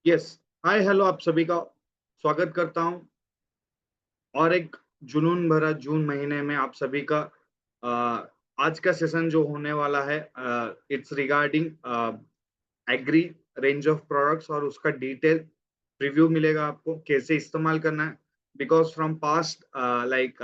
Yes. Hi hello, आप सभी का स्वागत करता हूं और एक जुनून भरा जून महीने में आप सभी का अ, आज का सेशन जो होने वाला है, it's regarding agri range of products और उसका डिटेल रिव्यू मिलेगा आपको कैसे इस्तेमाल करना है। Because from past like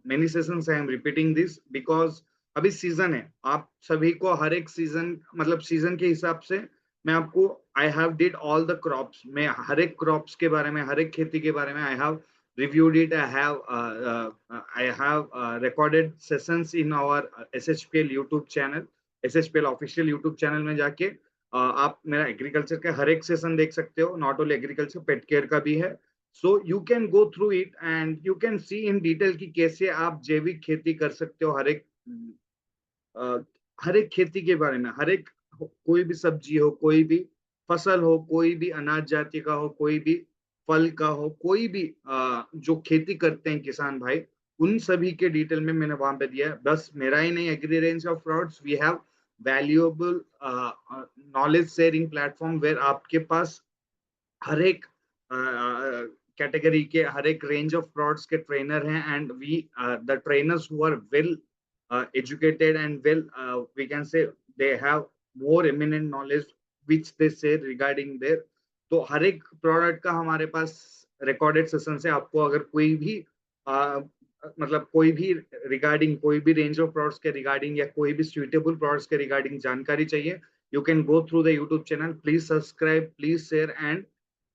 many sessions I am repeating this because अभी सीजन है। आप सभी को हर एक सीजन मतलब सीजन के हिसाब से मैं आपको I have did all the crops, मैं हर एक क्रॉप्स के बारे में हर एक खेती के बारे में I have reviewed it. I have recorded sessions in our SHPL YouTube channel, SHPL official YouTube channel में जाके आप मेरा एग्रीकल्चर का हर एक सेशन देख सकते हो, not only agriculture, pet care का भी है। So you can go through it and you can see in detail कि कैसे आप जैविक खेती कर सकते हो। अ, हर एक खेती के बारे में, हर एक कोई भी सब्जी हो, कोई भी फसल हो, कोई भी अनाज जाति का हो, कोई भी फल का हो, कोई भी जो खेती करते हैं किसान भाई, उन सभी के डिटेल में मैंने वहां पे दिया है। बस मेरा ही नहीं, agri range of frauds we have valuable knowledge sharing platform where आपके पास हर एक कैटेगरी के हर एक रेंज ऑफ प्रोडक्ट्स के ट्रेनर हैं and we the trainers who are well educated and well, we can say they have more eminent knowledge which they say regarding their। तो हर एक प्रोडक्ट का हमारे पास रिकॉर्डेड सेशन से आपको अगर कोई भी मतलब कोई भी रिगार्डिंग कोई भी रेंज ऑफ प्रोडक्ट्स के रिगार्डिंग या कोई भी सुइटेबल प्रोडक्ट्स के रिगार्डिंग जानकारी चाहिए, you can go through the YouTube channel. Please subscribe, please share and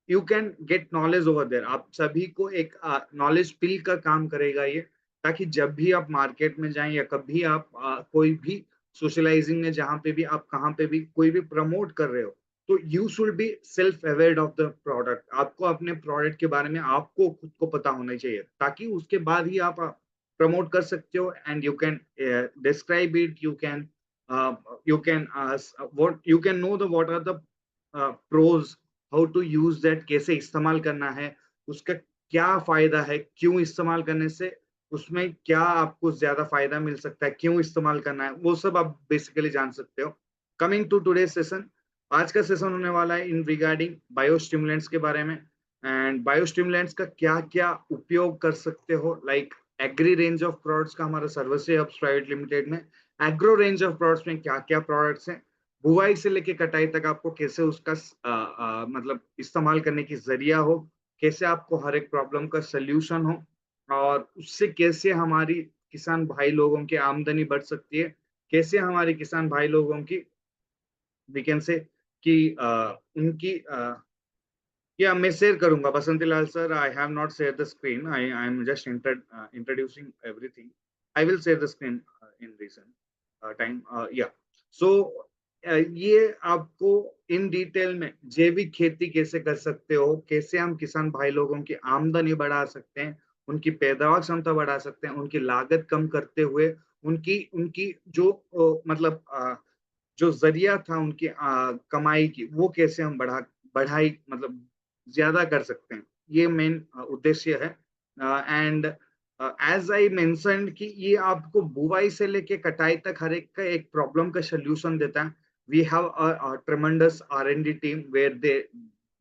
you can get knowledge over there. आप सभी को एक नॉलेज पिल का काम करेगा ये, ताकि जब भी आप मार्केट में जाएं या कभी आप कोई भी सोशलाइजिंग में जहां पे भी आप कहाँ पे भी कोई भी प्रमोट कर रहे हो, तो you should be self aware of the product. आपको अपने प्रोडक्ट के बारे में आपको खुद को पता होना चाहिए, ताकि उसके बाद ही आप प्रमोट कर सकते हो and you can describe it, you can what you can know the what are the pros, how to use that, कैसे इस्तेमाल करना है, उसका क्या फायदा है, क्यों इस्तेमाल करने से उसमें क्या आपको ज्यादा फायदा मिल सकता है, क्यों इस्तेमाल करना है, वो सब आप बेसिकली जान सकते हो। कमिंग टू टुडे सेशन, आज का सेशन होने वाला है इन रिगार्डिंग बायोस्टिमुलेंट्स के बारे में एंड बायोस्टिमुलेंट्स का क्या क्या उपयोग कर सकते हो। Like agri range of products का हमारा सर्वश्रेय हब्स प्राइवेट लिमिटेड में एग्रो रेंज ऑफ प्रोडक्ट्स में क्या क्या प्रोडक्ट्स हैं, बुआई से लेके कटाई तक आपको कैसे उसका मतलब इस्तेमाल करने की जरिया हो, कैसे आपको हर एक प्रॉब्लम का सोल्यूशन हो और उससे कैसे हमारी किसान भाई लोगों की आमदनी बढ़ सकती है, कैसे हमारे किसान भाई लोगों की वी कैन से कि उनकी या मैं शेयर करूंगा। Basanti Lal sir, I have not share the screen, I am just introducing everything. I will share the screen in recent time. Yeah so ये आपको इन डिटेल में जैविक खेती कैसे कर सकते हो, कैसे हम किसान भाई लोगों की आमदनी बढ़ा सकते हैं, उनकी पैदावार क्षमता बढ़ा सकते हैं, उनकी लागत कम करते हुए उनकी उनकी जो मतलब जो जरिया था उनकी कमाई की, वो कैसे हम बढ़ाई मतलब ज्यादा कर सकते हैं, ये मेन उद्देश्य है। एंड एज आई मेंशन्ड कि ये आपको बुवाई से लेके कटाई तक हर एक का एक प्रॉब्लम का सोल्यूशन देता है। We have a tremendous R&D team where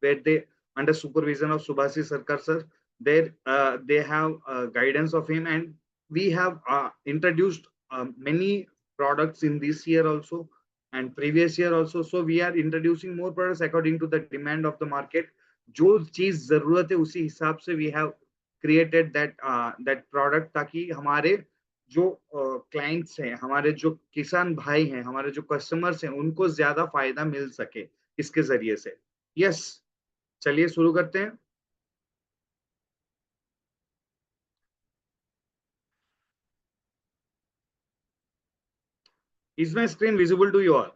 they under supervision of Subhashi Sarkar sir, they have guidance of him and we have introduced many products in this year also and previous year also, so we are introducing more products according to the demand of the market। जो चीज जरूरत है उसी हिसाब से we have created that product, ताकि हमारे जो क्लाइंट्स हैं, हमारे जो किसान भाई हैं, हमारे जो कस्टमर्स हैं, उनको ज्यादा फायदा मिल सके इसके जरिए से। यस, चलिए शुरू करते हैं। Is my screen visible to you all?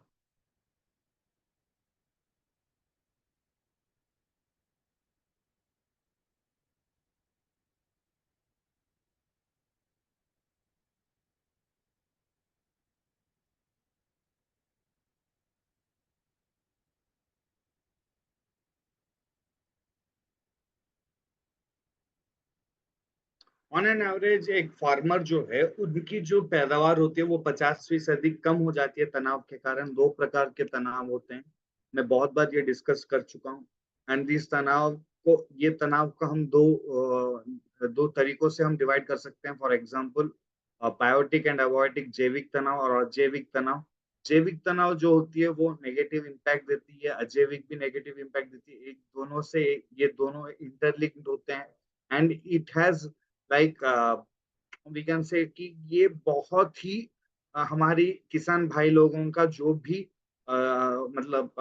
On an average एक फार्मर जो है उनकी जो पैदावार होती है वो 50% कम हो जाती है तनाव के कारण। दो प्रकार के तनाव होते हैं, मैं बहुत बार ये डिस्कस कर चुका हूँ। एंड दिस तनाव को ये तनाव का हम दो तरीकों से हम डिवाइड कर सकते हैं। For example biotic and abiotic, जैविक तनाव और अजैविक तनाव। जैविक तनाव जो होती है वो नेगेटिव इम्पैक्ट देती है, अजैविक भी नेगेटिव इम्पैक्ट देती है। एक दोनों से ये दोनों इंटरलिंक्ड होते हैं and it has like we can say कि ये बहुत ही हमारी किसान भाई लोगों का जो भी मतलब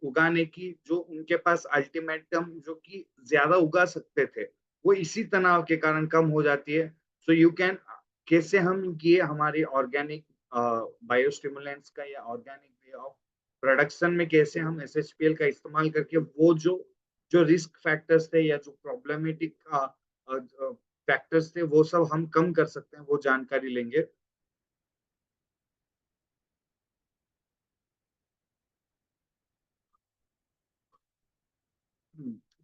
उगाने की जो उनके पास अल्टीमेटम जो कि ज्यादा उगा सकते थे, वो इसी तनाव के कारण कम हो जाती है। सो यू कैन कैसे हम ये हमारी ऑर्गेनिक बायोस्टिमुलेंट्स का या ऑर्गेनिक वे ऑफ प्रोडक्शन में कैसे हम एसएचपीएल का इस्तेमाल करके वो जो जो रिस्क फैक्टर्स थे या जो प्रॉब्लमेटिक फैक्टर्स थे वो सब हम कम कर सकते हैं, वो जानकारी लेंगे।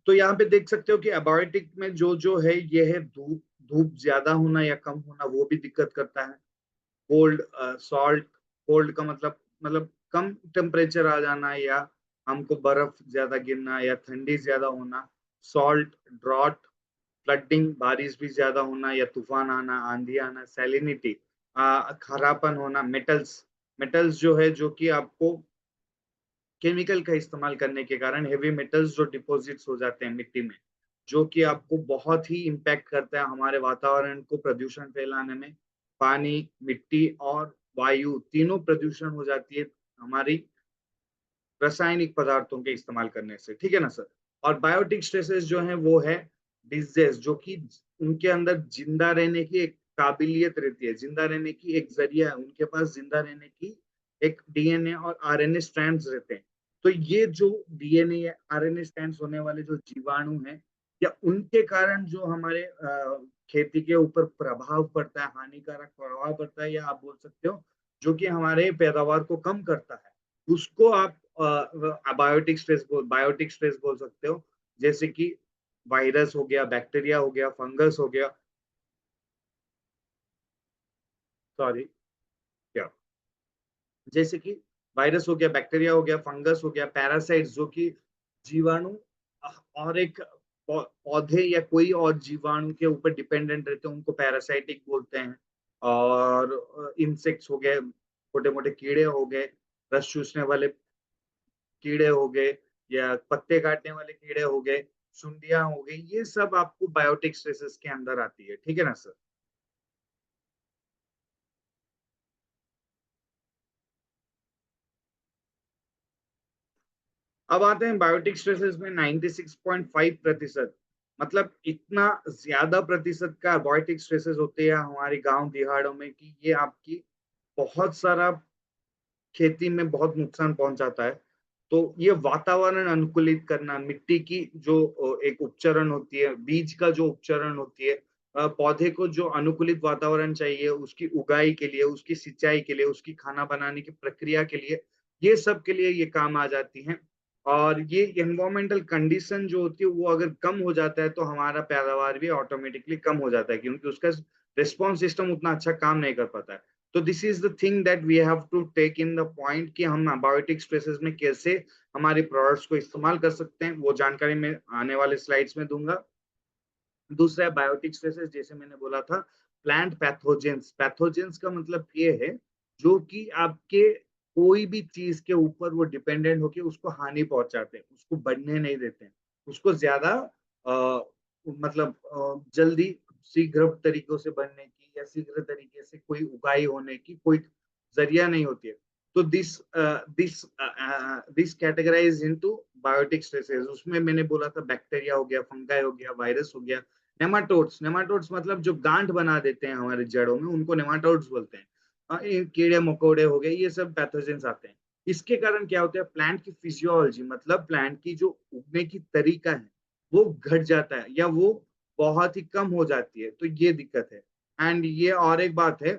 तो यहाँ पे देख सकते हो कि एबायोटिक में जो जो है ये है धूप, धूप ज्यादा होना या कम होना वो भी दिक्कत करता है। कोल्ड, सॉल्ट, कोल्ड का मतलब कम टेम्परेचर आ जाना या हमको बर्फ ज्यादा गिरना या ठंडी ज्यादा होना। सॉल्ट, ड्रॉट, फ्लडिंग, बारिश भी ज्यादा होना या तूफान आना, आंधी आना। सैलिनिटी, खरापन होना। मेटल्स, मेटल्स जो है जो कि आपको केमिकल का इस्तेमाल करने के कारण हेवी मेटल्स जो डिपॉजिट्स हो जाते हैं मिट्टी में, जो कि आपको बहुत ही इम्पैक्ट करता है हमारे वातावरण को प्रदूषण फैलाने में। पानी, मिट्टी और वायु तीनों प्रदूषण हो जाती है हमारी रासायनिक पदार्थों के इस्तेमाल करने से, ठीक है ना सर। और बायोटिक स्ट्रेसेस जो है वो है डिजीज, जो कि उनके अंदर जिंदा रहने की एक काबिलियत रहती है, जिंदा रहने की एक जरिया है, उनके पास जिंदा रहने की एक डीएनए और आरएनए स्ट्रैंड्स रहते हैं। तो ये जो डीएनए या आरएनए स्ट्रैंड्स होने वाले जो जीवाणु हैं या उनके कारण जो हमारे खेती के ऊपर प्रभाव पड़ता है, हानिकारक प्रभाव पड़ता है, या आप बोल सकते हो जो कि हमारे पैदावार को कम करता है, उसको आप बायोटिक स्ट्रेस बोल सकते हो। जैसे कि वायरस हो गया, बैक्टीरिया हो गया, फंगस हो गया, सॉरी क्या, जैसे कि वायरस हो गया, बैक्टीरिया हो गया, फंगस हो गया, पैरासाइट्स जो कि जीवाणु और एक पौधे या कोई और जीवाणु के ऊपर डिपेंडेंट रहते हैं, उनको पैरासाइटिक बोलते हैं। और इंसेक्ट्स हो गए, छोटे मोटे कीड़े हो गए, रस चूसने वाले कीड़े हो गए या पत्ते काटने वाले कीड़े हो गए, सुंडियां हो गई, ये सब आपको बायोटिक स्ट्रेसेस के अंदर आती है, ठीक है ना सर। अब आते हैं बायोटिक स्ट्रेसेस में 96.5%, मतलब इतना ज्यादा प्रतिशत का बायोटिक स्ट्रेसेस होते हैं हमारे गांव दिहाड़ों में कि ये आपकी बहुत सारा खेती में बहुत नुकसान पहुंचाता है। तो ये वातावरण अनुकूलित करना, मिट्टी की जो एक उपचरण होती है, बीज का जो उपचरण होती है, पौधे को जो अनुकूलित वातावरण चाहिए उसकी उगाई के लिए, उसकी सिंचाई के लिए, उसकी खाना बनाने की प्रक्रिया के लिए, ये सब के लिए ये काम आ जाती हैं। और ये एनवायरमेंटल कंडीशन जो होती है वो अगर कम हो जाता है तो हमारा पैदावार भी ऑटोमेटिकली कम हो जाता है, क्योंकि उसका रिस्पॉन्स सिस्टम उतना अच्छा काम नहीं कर पाता है। तो this is the thing that we have to take in the point कि हम बायोटिक स्ट्रेसेस में कैसे हमारे प्रोडक्ट्स को इस्तेमाल कर सकते हैं, वो जानकारी मैं आने वाले स्लाइड्स में दूंगा। दूसरा है बायोटिक स्ट्रेसेस, जैसे मैंने बोला था प्लांट पैथोजेंस। पैथोजेंस का मतलब ये है जो कि आपके कोई भी चीज के ऊपर वो डिपेंडेंट होके उसको हानि पहुंचाते हैं, उसको बढ़ने नहीं देते हैं, उसको ज्यादा मतलब जल्दी शीघ्र तरीकों से बढ़ने की या शीघ्र तरीके से कोई उगाई होने की कोई जरिया नहीं होती है। तो this categorize into biotic stresses. उसमें मैंने बोला था बैक्टीरिया हो गया, फंगाई हो गया, वायरस हो गया, नेमाटोड्स। नेमाटोड्स मतलब जो गांठ बना देते हैं हमारे जड़ों में, उनको नेमाटोड्स बोलते हैं। ये कीड़े मकोड़े हो गए, ये सब पैथोजेंस आते हैं। इसके कारण क्या होता है, प्लांट की फिजियोलॉजी मतलब प्लांट की जो उगने की तरीका है वो घट जाता है या वो बहुत ही कम हो जाती है, तो ये दिक्कत है। एंड ये और एक बात है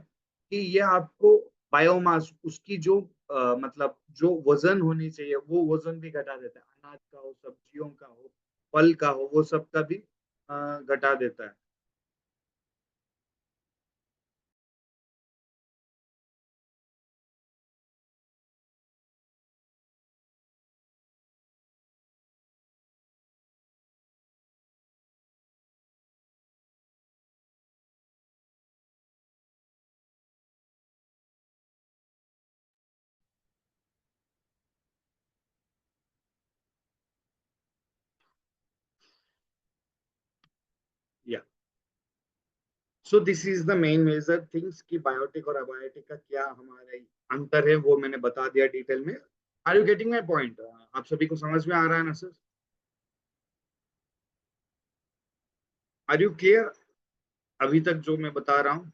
कि ये आपको बायोमास, उसकी जो मतलब जो वजन होनी चाहिए वो वजन भी घटा देता है, अनाज का हो, सब्जियों का हो, फल का हो, वो सब का भी घटा देता है। So this is the main major things कि बायोटिक और अबायोटिक का क्या हमारा अंतर है, वो मैंने बता दिया डिटेल में। Are you getting my point? आप सभी को समझ में आ रहा है ना सर? आर यू क्लियर अभी तक जो मैं बता रहा हूँ?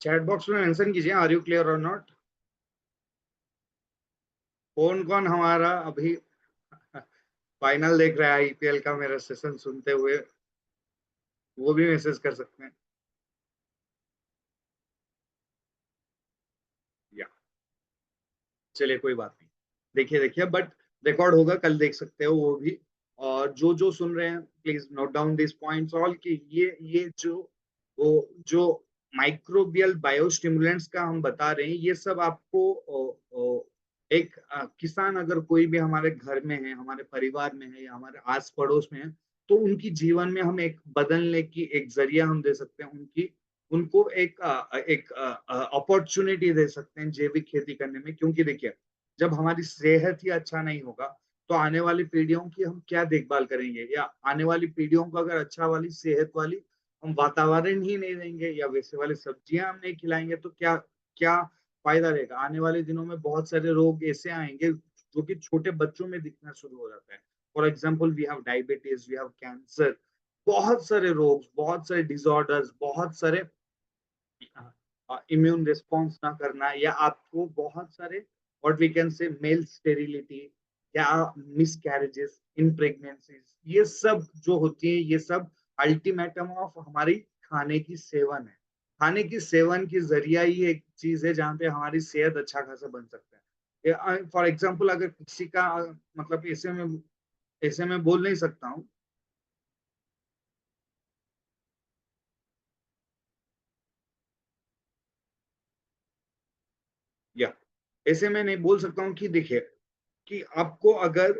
चैट बॉक्स में मेंशन कीजिए, आर यू क्लियर और नॉट। कौन कौन हमारा अभी फाइनल देख रहा है आईपीएल का मेरा सेशन सुनते हुए, वो भी मैसेज कर सकते हैं। या चलिए कोई बात नहीं, देखिए देखिए, बट रिकॉर्ड होगा, कल देख सकते हो वो भी। और जो जो सुन रहे हैं please note down this points all, कि ये जो वो जो माइक्रोबियल बायोस्टिमुलेंट्स का हम बता रहे हैं, ये सब आपको एक किसान अगर कोई भी हमारे घर में है, हमारे परिवार में है, या हमारे आस पड़ोस में है, तो उनकी जीवन में हम एक बदलने की एक जरिया हम दे सकते हैं, उनकी उनको एक अपॉर्चुनिटी दे सकते हैं जैविक खेती करने में। क्योंकि देखिए, जब हमारी सेहत ही अच्छा नहीं होगा, तो आने वाली पीढ़ियों की हम क्या देखभाल करेंगे, या आने वाली पीढ़ियों को अगर अच्छा वाली सेहत वाली हम वातावरण ही नहीं देंगे, या वैसे वाली सब्जियां हम नहीं खिलाएंगे, तो क्या क्या फायदा रहेगा? आने वाले दिनों में बहुत सारे रोग ऐसे आएंगे जो कि छोटे बच्चों में दिखना शुरू हो जाता है। For example, we have diabetes, we have cancer, बहुत सारे रोग, बहुत सारे डिसऑर्डर्स, बहुत सारे इम्यून रिस्पॉन्स ना करना, या आपको बहुत सारे what we can say male sterility, या मिस कैरेजेस इन प्रेगनेंसीज, ये सब जो होती है, ये सब अल्टीमेटम ऑफ हमारी खाने की सेवन है। खाने की सेवन की जरिया ही एक चीज है जहाँ पे हमारी सेहत अच्छा खासा बन सकता है। फॉर एग्जाम्पल, अगर किसी का मतलब ऐसे में बोल नहीं सकता हूँ, या ऐसे में नहीं बोल सकता हूँ कि देखिए, कि आपको अगर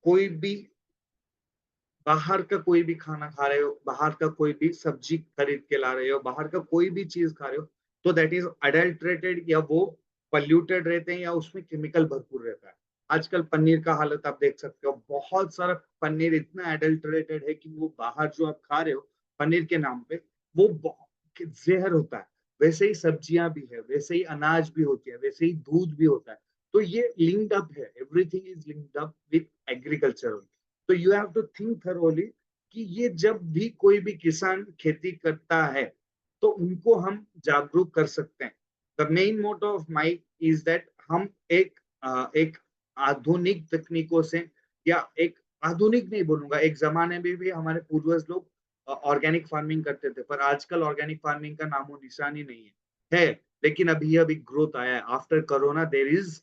कोई भी बाहर का कोई भी खाना खा रहे हो, बाहर का कोई भी सब्जी खरीद के ला रहे हो, बाहर का कोई भी चीज खा रहे हो, तो दैट इज अडल्ट्रेटेड, या वो पल्यूटेड रहते हैं, या उसमें केमिकल भरपूर रहता है। आजकल पनीर का हालत आप देख सकते हो, बहुत सारा पनीर इतना एडल्ट्रेटेड है कि वो बाहर जो आप खा रहे हो पनीर के नाम पे, वो जहर होता है। वैसे ही सब्जियां भी है, वैसे ही अनाज भी होती है, वैसे ही दूध भी होता है। तो ये लिंक्ड अप है, everything is linked up with agriculture. तो you have to think thoroughly कि ये जब भी कोई भी किसान खेती करता है, तो उनको हम जागरूक कर सकते हैं। The main motto of my is that हम एक आधुनिक तकनीकों से, या एक आधुनिक नहीं बोलूंगा, एक जमाने में भी हमारे पूर्वज लोग ऑर्गेनिक फार्मिंग करते थे, पर आजकल ऑर्गेनिक फार्मिंग का नामो निशान ही नहीं है। लेकिन अभी अभी ग्रोथ आया है, after corona there is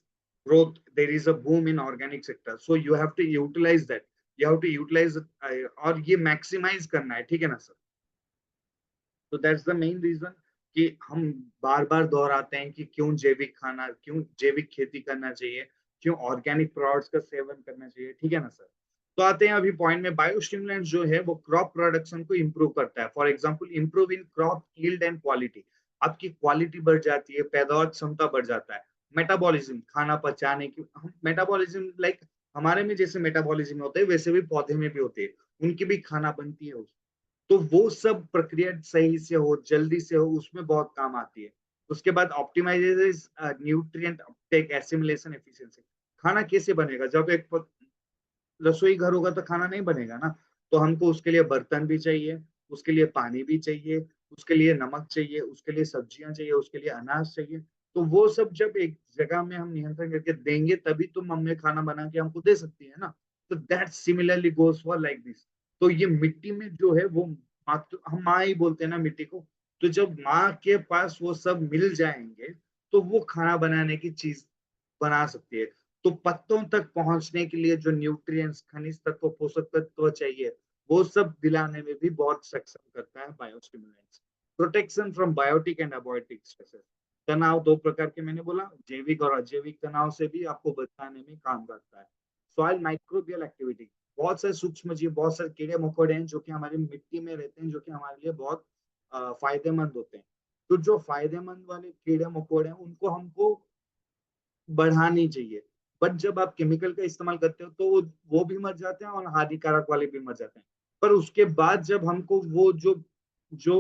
growth, there is a boom in organic sector, so you have to utilize that, you have to utilize और ये मैक्सिमाइज करना है, ठीक है ना सर? तो दैट्स द मेन रीजन कि हम बार बार दोहराते हैं कि क्यों जैविक खाना, क्यों जैविक खेती करना चाहिए, क्यों ऑर्गेनिक प्रोडक्ट्स का सेवन करना चाहिए, ठीक है ना सर? तो आते हैं अभी पॉइंट में, बायोस्टिमुलेंट जो है वो क्रॉप प्रोडक्शन को इंप्रूव करता है। For example, improve in crop yield and quality, आपकी क्वालिटी बढ़ जाती है, पैदावार क्षमता बढ़ जाता है। मेटाबॉलिज्म, खाना पचाने की मेटाबॉलिज्म, लाइक हमारे में जैसे मेटाबॉलिज्म होता है, वैसे भी पौधे में भी होते हैं, उनकी भी खाना बनती है। तो वो सब प्रक्रिया सही से हो, जल्दी से हो, उसमें बहुत काम आती है। उसके बाद optimization nutrient uptake assimilation efficiency. खाना कैसे बनेगा? जब एक रसोई घर होगा तो खाना नहीं बनेगा ना। तो हमको उसके लिए बर्तन भी चाहिए, उसके लिए पानी भी चाहिए, उसके लिए नमक चाहिए, उसके लिए सब्जियां चाहिए, उसके लिए अनाज चाहिए। तो वो सब जब एक जगह में हम नियंत्रण करके देंगे, तभी तो मम्मी खाना बना के हमको दे सकती है ना। तो that similarly goes for like this. तो ये मिट्टी में जो है वो हम माँ ही बोलते हैं ना मिट्टी को। तो जब माँ के पास वो सब मिल जाएंगे, तो वो खाना बनाने की चीज बना सकती है। तो पत्तों तक पहुंचने के लिए जो न्यूट्रिएंट्स, खनिज तत्व, पोषक तत्व चाहिए, वो सब दिलाने में भी बहुत सक्षम करता है biostimulants. Protection from biotic and abiotic stresses, तनाव दो प्रकार के मैंने बोला, जैविक और अजैविक तनाव से भी आपको बचाने में काम करता है। सॉइल माइक्रोबियल एक्टिविटी, बहुत सारे सूक्ष्म जीव, बहुत सारे कीड़े मकोड़े हैं जो कि हमारी मिट्टी में रहते हैं, जो कि हमारे लिए बहुत फायदेमंद होते हैं। तो जो फायदेमंद वाले कीड़े मकोड़े हैं उनको हमको बढ़ानी चाहिए। बट जब आप केमिकल का इस्तेमाल करते हो तो वो भी मर जाते हैं और हानिकारक वाले भी मर जाते हैं। पर उसके बाद जब हमको वो जो जो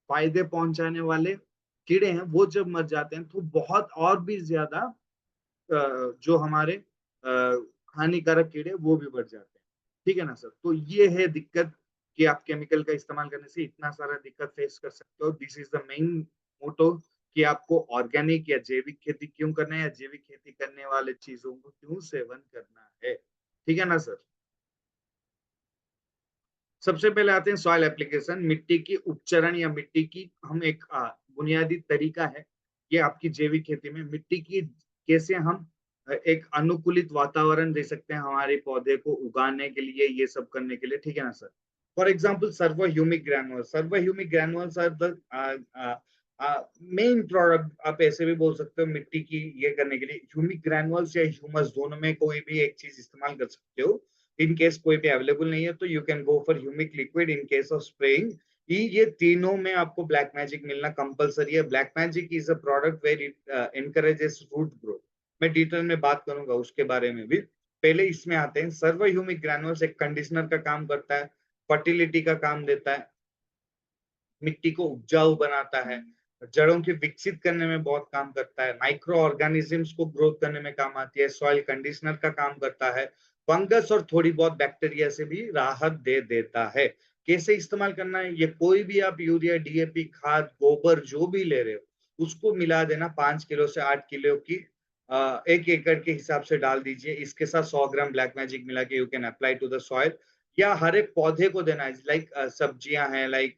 फायदे पहुंचाने वाले कीड़े हैं वो जब मर जाते हैं तो बहुत और भी ज्यादा जो हमारे हानिकारक कीड़े वो भी बढ़ जाते हैं। ठीक है ना सर? तो ये है दिक्कत कि आप केमिकल का इस्तेमाल करने से इतना सारा दिक्कत फेस कर सकते हो। This is the main motto कि आपको ऑर्गेनिक या जैविक खेती क्यों करना है या जैविक खेती करने वाले चीजों को क्यों सेवन करना है। ठीक है ना सर? सबसे पहले आते हैं सॉइल एप्लीकेशन, मिट्टी की उपचरण या मिट्टी की हम एक बुनियादी तरीका है ये आपकी जैविक खेती में मिट्टी की कैसे हम एक अनुकूलित वातावरण दे सकते हैं हमारे पौधे को उगाने के लिए, ये सब करने के लिए। ठीक है ना sir? For example Sarvo humic granules, Sarvo humic granules are the main product, आप ऐसे भी बोल सकते हो मिट्टी की ये करने के लिए। ह्यूमिक ग्रैनुअल्स या ह्यूमस दोनों में कोई भी एक चीज इस्तेमाल कर सकते हो। इन केस कोई भी अवेलेबल नहीं है तो you can go for humic liquid in case of spraying. ये तीनों में आपको ब्लैक मैजिक मिलना कंपलसरी है। Black magic is a product where it encourages root growth. मैं डिटेल में बात करूंगा उसके बारे में भी। पहले इसमें आते हैं, सर्व ह्यूमिक ग्रैनुअल्स एक कंडीशनर का काम करता है, फर्टिलिटी का काम देता है, मिट्टी को उपजाऊ बनाता है, जड़ों की विकसित करने में बहुत काम करता है, माइक्रो ऑर्गेनिजम्स को ग्रोथ करने में काम आती है, सॉइल कंडीशनर का काम करता है, फंगस और थोड़ी बहुत बैक्टीरिया से भी राहत दे देता है। कैसे इस्तेमाल करना है, ये कोई भी आप यूरिया, डीएपी खाद, गोबर जो भी ले रहे हो उसको मिला देना, 5 किलो से 8 किलो की 1 एकड़ के हिसाब से डाल दीजिए। इसके साथ 100 ग्राम ब्लैक मैजिक मिला के you can apply to the soil, या हर एक पौधे को देना है। लाइक सब्जियां हैं, लाइक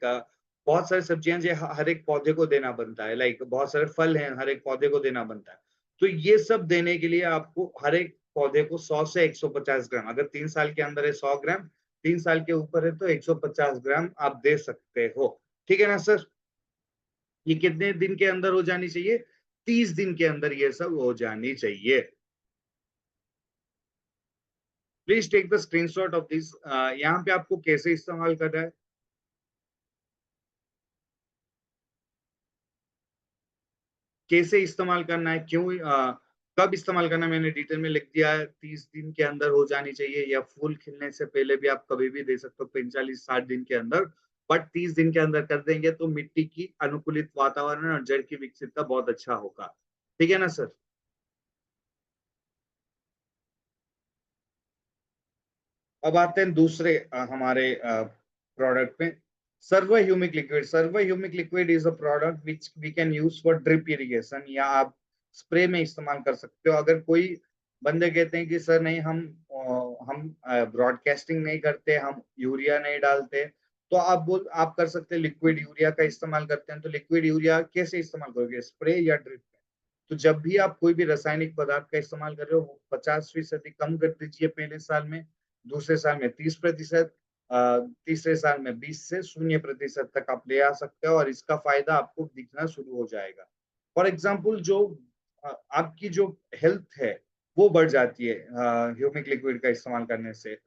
बहुत सारी सब्जियां जो हर एक पौधे को देना बनता है, लाइक बहुत सारे फल हैं हर एक पौधे को देना बनता है। तो ये सब देने के लिए आपको हर एक पौधे को 100 से 150 ग्राम, अगर 3 साल के अंदर है 100 ग्राम, 3 साल के ऊपर है तो 150 ग्राम आप दे सकते हो। ठीक है ना सर? ये कितने दिन के अंदर हो जानी चाहिए? 30 दिन के अंदर ये सब हो जानी चाहिए। Please take the screenshot of this. यहाँ पे आपको कैसे इस्तेमाल करना है, कैसे इस्तेमाल करना है, क्यों कब इस्तेमाल करना है, मैंने डिटेल में लिख दिया है। 30 दिन के अंदर हो जानी चाहिए, या फूल खिलने से पहले भी आप कभी भी दे सकते हो, 45-60 दिन के अंदर। बट 30 दिन के अंदर कर देंगे तो मिट्टी की अनुकूलित वातावरण और जड़ की विकसितता बहुत अच्छा होगा। ठीक है ना सर? अब आते हैं दूसरे हमारे प्रोडक्ट पे, Sarvo humic liquid. Sarvo humic liquid is a product which we can use for drip irrigation, या आप स्प्रे में इस्तेमाल कर सकते हो। अगर कोई बंदे कहते हैं कि सर नहीं, हम ब्रॉडकास्टिंग नहीं करते, हम यूरिया नहीं डालते, तो आप कर सकते हैं लिक्विड यूरिया का इस्तेमाल करते हैं। तो लिक्विड यूरिया कैसे इस्तेमाल करोगे, स्प्रे या ड्रिप? तो जब भी आप कोई भी रासायनिक पदार्थ का इस्तेमाल कर रहे हो, 50% कम कर दीजिए पहले साल में, दूसरे साल में 30%, तीसरे साल में 20 से 0% तक आप ले आ सकते हो और इसका फायदा आपको दिखना शुरू हो जाएगा। फॉर एग्जाम्पल जो आपकी जो हेल्थ है वो बढ़ जाती है ह्यूमिक लिक्विड का इस्तेमाल करने से।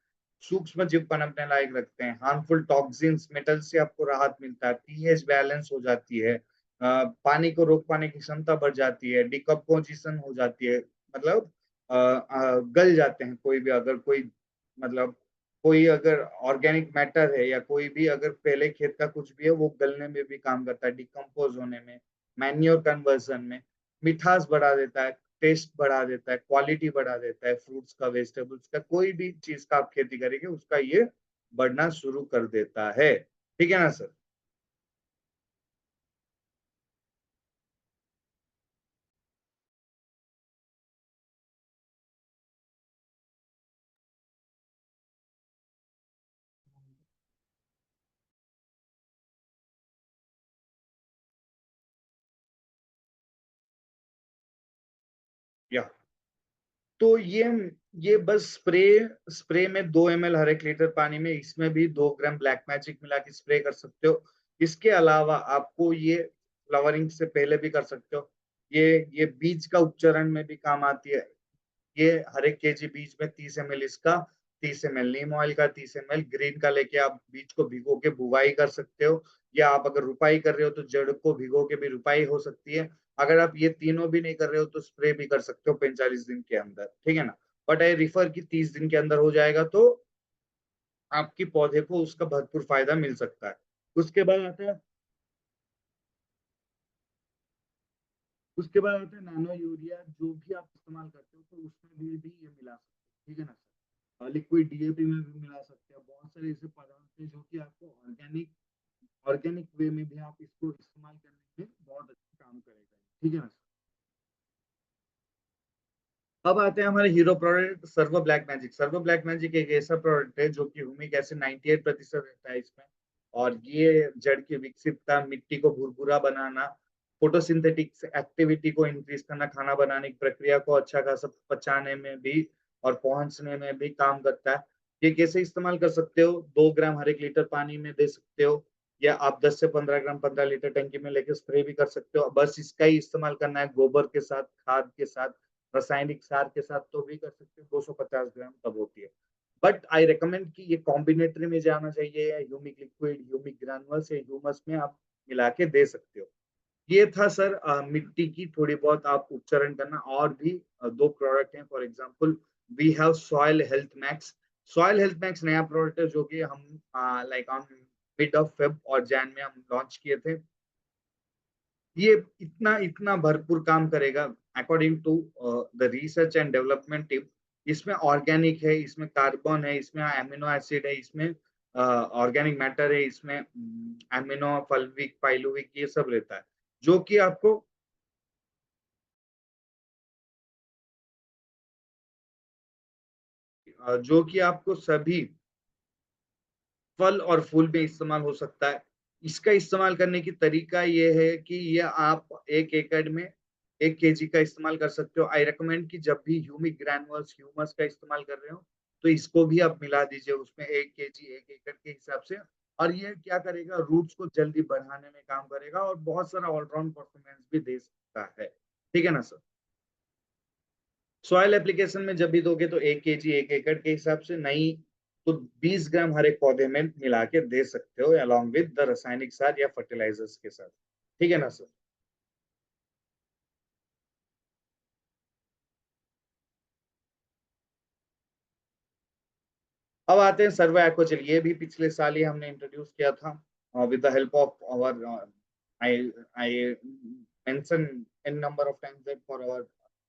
सूक्ष्म जीव पनपने लायक रखते हैं, हार्मफुल टॉक्सिन्स, मेटल से आपको राहत मिलता है, पीएच बैलेंस हो जाती है, पानी को रोक पाने की क्षमता बढ़ जाती है, डिकम्पोजिशन हो जाती है, मतलब गल जाते हैं कोई भी, अगर कोई मतलब कोई अगर ऑर्गेनिक मैटर है या कोई भी अगर पहले खेत का कुछ भी है वो गलने में भी काम करता है, डिकम्पोज होने में, मैन्योर कन्वर्जन में, मिठास बढ़ा देता है, टेस्ट बढ़ा देता है, क्वालिटी बढ़ा देता है, फ्रूट्स का, वेजिटेबल्स का, कोई भी चीज का आप खेती करेंगे उसका ये बढ़ना शुरू कर देता है। ठीक है ना सर? या तो ये बस स्प्रे में 2 ml हर 1 लीटर पानी में, इसमें भी 2 ग्राम ब्लैक मैजिक मिला के स्प्रे कर सकते हो। इसके अलावा आपको ये फ्लावरिंग से पहले भी कर सकते हो। ये बीज का उपचरण में भी काम आती है। ये हर एक केजी बीज में 30 ml इसका, 30 ml नीम ऑयल का, 30 ml ग्रीन का लेके आप बीज को भिगो के बुवाई कर सकते हो। या आप अगर रुपाई कर रहे हो तो जड़ को भिगो के भी रुपाई हो सकती है। अगर आप ये तीनों भी नहीं कर रहे हो तो स्प्रे भी कर सकते हो 45 दिन के अंदर, ठीक है ना। बट आई रिफर कि 30 दिन के अंदर हो जाएगा तो आपकी पौधे को उसका भरपूर फायदा मिल सकता है। उसके बाद आता है उसके बाद आता है नैनो यूरिया, जो भी आप इस्तेमाल करते हो तो उसमें भी ये मिला सकते हो, ठीक है ना सर। लिक्विड डीएपी में भी मिला सकते हैं। बहुत सारे ऐसे पदार्थ हैं जो कि आपको ऑर्गेनिक ऑर्गेनिक वे में भी आप इसको इस्तेमाल करने में बहुत अच्छा काम करेगा, ठीक है ना सर। अब आते हैं हमारे hero product servo black magic. Servo black magic एक ऐसा प्रोडक्ट है जो कि ह्यूमिक एसिड 98% रहता है इसमें। और ये जड़ की विकसितता, मिट्टी को भुरभुरा बनाना, फोटोसिंथेटिक एक्टिविटी को इंक्रीज करना, खाना बनाने की प्रक्रिया को अच्छा खासा पचाने में भी और पहुंचने में भी काम करता है। ये कैसे इस्तेमाल कर सकते हो? 2 ग्राम हर 1 लीटर पानी में दे सकते हो, या आप 10 से 15 ग्राम 15 लीटर टंकी में लेके स्प्रे भी कर सकते हो। बस इसका ही इस्तेमाल करना है गोबर के साथ, खाद के साथ, रासायनिक सार के साथ तो भी कर सकते हो। 250 ग्राम तब होती है। बट आई रिकमेंड कि ये कॉम्बिनेटरी में जाना चाहिए, या ह्यूमिक लिक्विड, ह्यूमिक ग्रैनुअल्स या ह्यूमस में आप मिला के दे सकते हो। ये था सर मिट्टी की थोड़ी बहुत आप उपचरण करना। और भी 2 प्रोडक्ट हैं। For example we have soil health max. Soil health max नया प्रोडक्ट है जो कि हम like on mid of Feb और जैन में हम लॉन्च किए थे। ये इतना इतना भरपूर काम करेगा according to the research and development team. इसमें ऑर्गेनिक है, इसमें कार्बन है, इसमें एमिनो एसिड है, इसमें ऑर्गेनिक मैटर है, इसमें एमिनो फल्विक पाइलुविक ये सब रहता है, जो कि आपको जो कि आपको सभी फल और फूल में इस्तेमाल हो सकता है। इसका इस्तेमाल करने की तरीका ये है कि ये आप 1 एकड़ में 1 केजी का इस्तेमाल कर सकते हो। आई रिकमेंड कि जब भी ह्यूमिक ग्रैनुअल्स ह्यूमस का इस्तेमाल कर रहे हो तो इसको भी आप मिला दीजिए उसमें, 1 केजी 1 एकड़ के हिसाब से। और ये क्या करेगा, रूट्स को जल्दी बढ़ाने में काम करेगा और बहुत सारा ऑलराउंड परफॉर्मेंस भी दे सकता है, ठीक है ना सर। सॉइल एप्लीकेशन में जब भी दोगे तो 1 केजी 1 एकड़ के हिसाब से नहीं तो 20 ग्राम हर एक पौधे में मिला के दे सकते हो, अलॉन्ग विद द रासायनिक खाद या फर्टिलाइजर्स के साथ, ठीक है ना सर। अब आते हैं सर्वो एक्वाजेल। ये भी पिछले साल ही हमने इंट्रोड्यूस किया था with the help of our I I mention in number of times that for our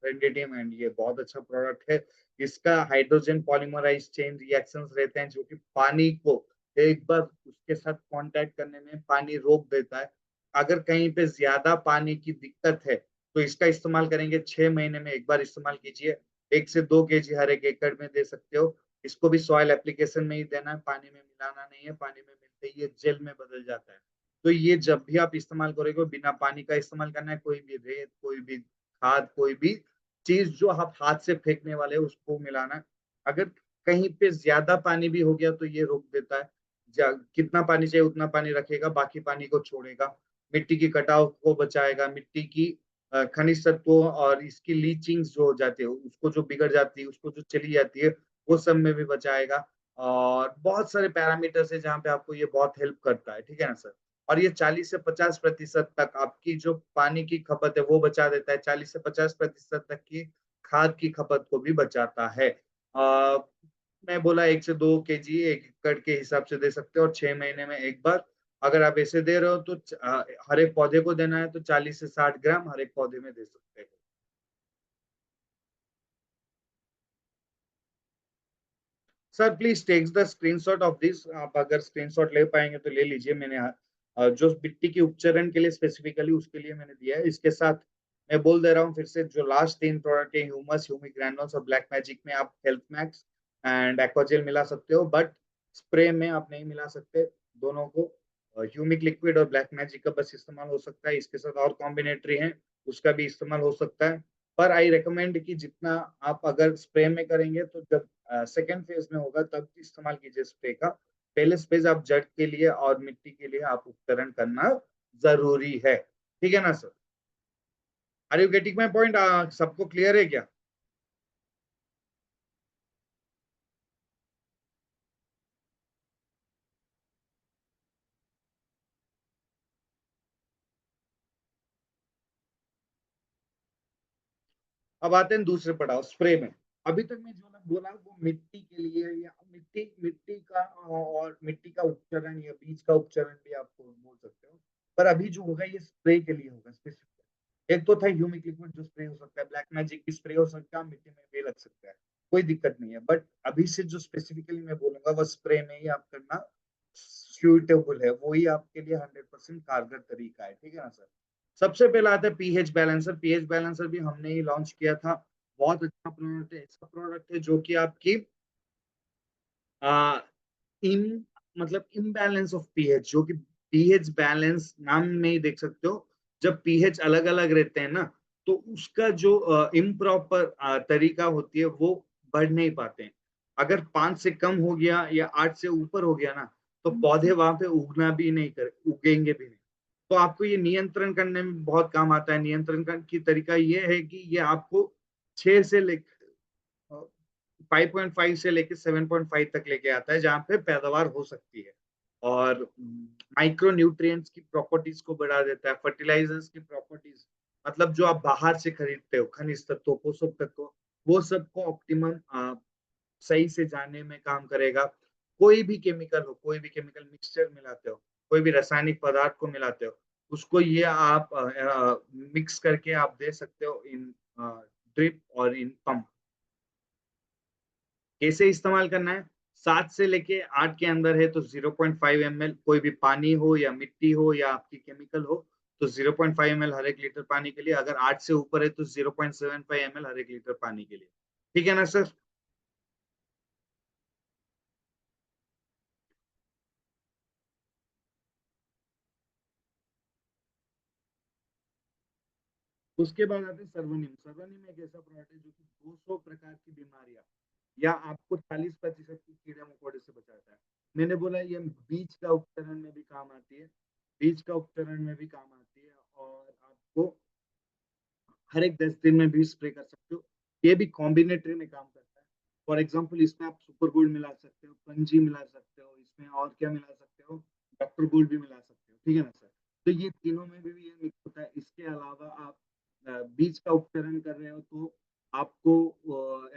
friendly team, and ये बहुत अच्छा प्रोडक्ट है। इसका हाइड्रोजन पॉलीमराइज चेन रिएक्शंस रहते हैं जो कि पानी को एक बार उसके साथ कांटेक्ट करने में पानी रोक देता है। अगर कहीं पे ज्यादा पानी की दिक्कत है तो इसका इस्तेमाल करेंगे, 6 महीने में एक बार इस्तेमाल कीजिए। 1 से 2 केजी हर 1 एकड़ में दे सकते हो। इसको भी सॉइल एप्लीकेशन में ही देना है, पानी में मिलाना नहीं है। पानी में मिलते ही ये जेल में बदल जाता है। तो ये जब भी आप इस्तेमाल करोगे बिना पानी का इस्तेमाल करना है। कोई भी रेत, कोई भी खाद, कोई भी चीज जो आप हाथ से फेंकने वाले हैं उसको मिलाना है। अगर कहीं पे ज्यादा पानी भी हो गया तो ये रोक देता है। कितना पानी चाहिए उतना पानी रखेगा, बाकी पानी को छोड़ेगा। मिट्टी की कटाव को बचाएगा, मिट्टी की खनिज तत्वों और इसकी लीचिंग जो हो जाती है उसको, जो बिगड़ जाती है उसको, जो चली जाती है वो सब में भी बचाएगा। और बहुत सारे पैरामीटर्स है जहाँ पे आपको ये बहुत हेल्प करता है, ठीक है ना सर। और ये 40 से 50% तक आपकी जो पानी की खपत है वो बचा देता है। 40 से 50% तक की खाद की खपत को भी बचाता है। आ, मैं बोला 1 से 2 केजी 1 एकड़ के हिसाब से दे सकते हो और 6 महीने में एक बार। अगर आप ऐसे दे रहे हो तो हर एक पौधे को देना है तो 40 से 60 ग्राम हर एक पौधे में दे सकते हैं। Sir please takes the screenshot of this. आप अगर स्क्रीनशॉट ले पाएंगे तो ले लीजिए। मैंने जो मिट्टी की उपचरण के लिए स्पेसिफिकली उसके लिए मैंने दिया है। इसके साथ मैं बोल दे रहा हूँ फिर से, जो लास्ट 3 प्रोडक्ट है ह्यूमस, ह्यूमिक ग्रैनुल्स और ब्लैक मैजिक में आप हेल्थ मैक्स एंड एक्वाजेल मिला सकते हो, बट स्प्रे में आप नहीं मिला सकते दोनों को। ह्यूमिक लिक्विड और ब्लैक मैजिक का बस इस्तेमाल हो सकता है। इसके साथ और कॉम्बिनेटरी है उसका भी इस्तेमाल हो सकता है। पर आई रिकमेंड कि जितना आप अगर स्प्रे में करेंगे तो जब सेकेंड फेज में होगा तब इस्तेमाल कीजिए स्प्रे का। पहले स्पेस आप जड़ के लिए और मिट्टी के लिए आप उपकरण करना जरूरी है, ठीक है ना sir? Are you getting my point? सबको क्लियर है क्या? अब आते हैं दूसरे पड़ाव, स्प्रे में। अभी तक मैं जो ना बोला वो मिट्टी के लिए, या मिट्टी मिट्टी का और मिट्टी का उपचरण या बीज का उपचरण भी आप बोल सकते हो। पर अभी जो होगा ये स्प्रे के लिए होगा स्पेसिफिक। एक तो था ह्यूमिक लिक्विड जो स्प्रे हो सकता है, ब्लैक मैजिक भी स्प्रे हो सकता है, मिट्टी में भी लग सकता है, कोई दिक्कत नहीं है। बट अभी से जो स्पेसिफिकली मैं बोलूंगा वो स्प्रे में ही आप करना सुटेबल है, वही आपके लिए 100% कारगर तरीका है। ठीक है ना सर? सबसे पहला आता है पीएच बैलेंसर। पीएच बैलेंसर भी हमने ही लॉन्च किया था। बहुत अच्छा प्रोडक्ट है, ऐसा प्रोडक्ट है जो कि आपकी आ, इन मतलब इम्बैलेंस ऑफ पीएच, जो कि पीएच बैलेंस नाम में ही देख सकते हो। जब पीएच अलग अलग रहते हैं ना, तो उसका जो इम्प्रॉपर तरीका होती है वो बढ़ नहीं पाते हैं। अगर 5 से कम हो गया या 8 से ऊपर हो गया ना, तो पौधे वहां पे उगना भी नहीं कर उगेंगे भी नहीं। तो आपको ये नियंत्रण करने में बहुत काम आता है। नियंत्रण की तरीका ये है कि ये आपको 6 से लेकर 5.5 से लेके 7.5 तक लेके आता है, जहां पे पैदावार हो सकती है। और माइक्रो न्यूट्रिएंट्स की प्रॉपर्टीज को बढ़ा देता है, फर्टिलाइजर्स की प्रॉपर्टीज, मतलब जो आप बाहर से खरीदते हो खनिज तत्व, पोषक तत्व, वो सबको ऑप्टिमम सही से जाने में काम करेगा। कोई भी केमिकल हो, कोई भी केमिकल मिक्सचर मिलाते हो, कोई भी रासायनिक पदार्थ को मिलाते हो, उसको ये आप मिक्स करके आप दे सकते हो इन ड्रिप और इन पंप। कैसे इस्तेमाल करना है? 7 से लेके 8 के अंदर है तो 0.5 ml, कोई भी पानी हो या मिट्टी हो या आपकी केमिकल हो, तो 0.5 ml हर एक लीटर पानी के लिए। अगर 8 से ऊपर है तो 0.75 ml हर एक लीटर पानी के लिए। ठीक है ना सर? उसके बाद आते हैं सर्वनिम। सर्वनिम एक ऐसा प्रोडक्ट है जो कि 200 प्रकार की बीमारियां या आपको 40% की कीड़े मकोड़े से बचाता है। मैंने बोला ये बीज का उपकरण में भी काम आती है, बीज का उपकरण में भी काम आती है, और आपको हर एक 10 दिन में भी स्प्रे कर सकते हो। ये भी कॉम्बिनेटरी में काम करता है। फॉर एग्जाम्पल इसमें आप सुपर गोल्ड मिला सकते हो, पंजी मिला सकते हो, इसमें और क्या मिला सकते हो, डॉक्टर गोल्ड भी मिला सकते हो। ठीक है ना सर? तो ये तीनों में भी ये मिक्स होता है। इसके अलावा आप बीज का उपकरण कर रहे हो तो आपको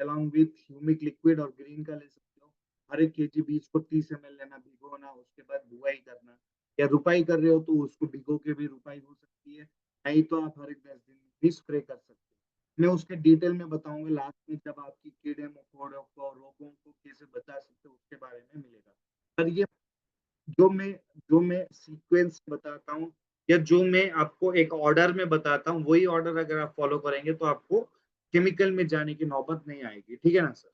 अलोंग विथ ह्यूमिक लिक्विड और ग्रीन का ले सकते हो। हर एक केजी बीज को 30 ml लेना, भिगोना, उसके बाद बुआई करना। या रुपाई कर रहे हो तो उसको भिगो के भी रुपाई हो सकती है, नहीं तो आप हर एक 10 दिन में भी स्प्रे कर सकते हो। मैं उसके डिटेल में बताऊंगा लास्ट में, जब आपकी कीड़े मकोड़ों को, रोगों को कैसे बचा सकते हो उसके बारे में मिलेगा। पर ये जो मैं जो मैं सीक्वेंस बताता हूँ, या जो मैं आपको एक ऑर्डर में बताता हूँ, वही ऑर्डर अगर आप फॉलो करेंगे तो आपको केमिकल में जाने की नौबत नहीं आएगी। ठीक है ना सर?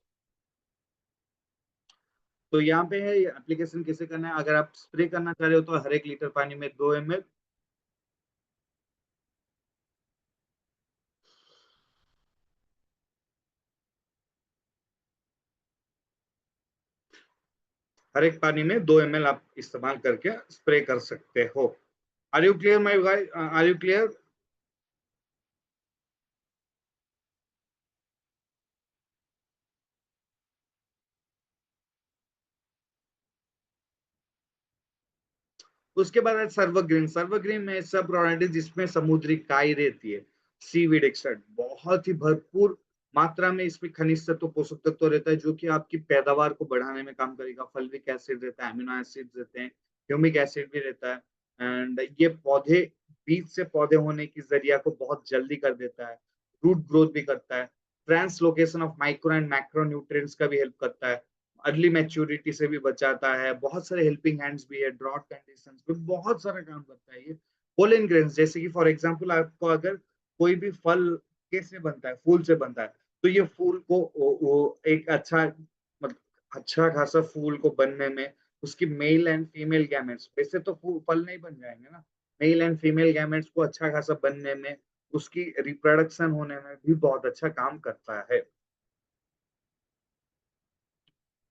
तो यहाँ पे है एप्लीकेशन कैसे करना है। अगर आप स्प्रे करना चाह रहे हो तो हर एक लीटर पानी में 2 ml, हर एक पानी में 2 ml आप इस्तेमाल करके स्प्रे कर सकते हो। Are you clear my guys? Are you clear? उसके बाद है सर्वग्रीन। सर्वग्रीन में सब प्रोडक्ट है जिसमें समुद्री काई रहती है, सीवीड एक्सट्रैक्ट, बहुत ही भरपूर मात्रा में इसमें खनिज तत्व, पोषक तत्व रहता है, जो कि आपकी पैदावार को बढ़ाने में काम करेगा। फल्विक एसिड रहता है, अमीनो एसिड रहते हैं, ह्यूमिक एसिड भी रहता है। एंड ये पौधे, बीज से पौधे होने की जरिया को बहुत जल्दी कर देता है, रूट ग्रोथ भी करता है, translocation of micro and macro nutrients का भी हेल्प करता है, अर्ली मैच्योरिटी से भी बचाता है, बहुत सारे हेल्पिंग हैंड्स भी है, ड्रॉट कंडीशंस में बहुत सारा काम करता है ये। पोलन ग्रेन्स, जैसे कि फॉर एग्जांपल आपको अगर कोई भी फल कैसे बनता है, फूल से बनता है, तो ये फूल को एक अच्छा, मतलब अच्छा खासा फूल को बनने में उसकी मेल एंड फीमेल गैमेट्स, वैसे तो फल नहीं बन जाएंगे ना, मेल एंड फीमेल गैमेट्स को अच्छा खासा बनने में, उसकी रिप्रोडक्शन होने में भी बहुत अच्छा काम करता है।